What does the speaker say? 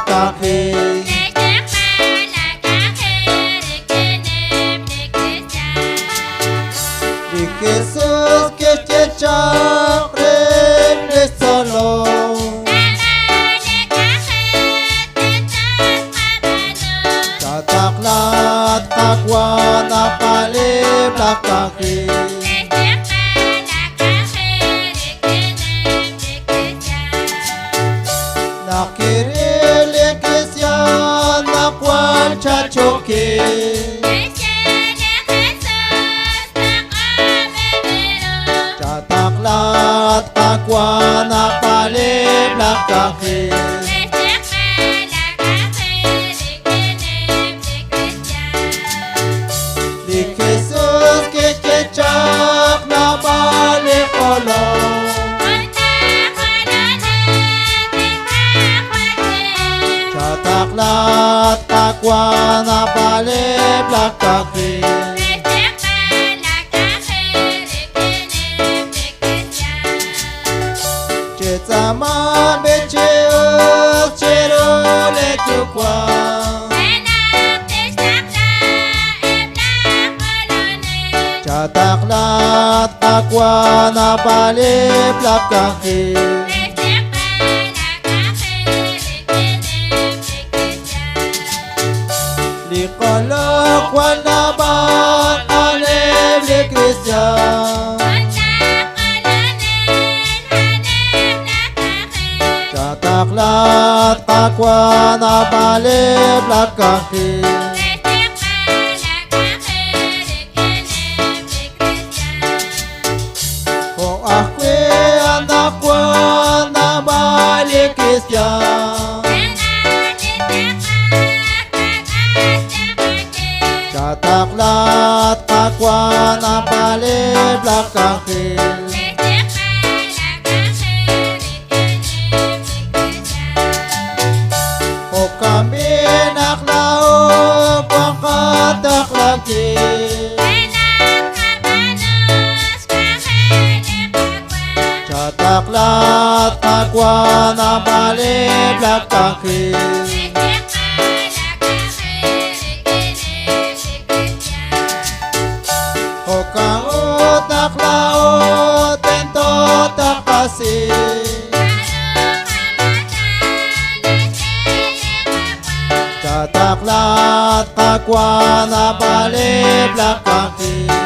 kaki. Di Yesus kececak rem de solo. Cataklat akwan apalib kaki. Nakirilik isyan akwal cacoki. Cataklat akwan apalib kaki. Di Yesus kececak na balik olong. Cataklat akwan apalib kaki. Cetama beceus cerole tukwa. Cataklat akwan apalib kaki. Di kolok wanabat alib di Krisyan. Cataklat akwan apalib kaki. Kung ako'y anak wan na balik Krisyan. Cataklat akwan apalib kaki. O kami naklaog pangkatak lagi. Cataklat akwan apalib kaki. O kaot naklaot ento takasi. Cataklat akwan apalib kaki.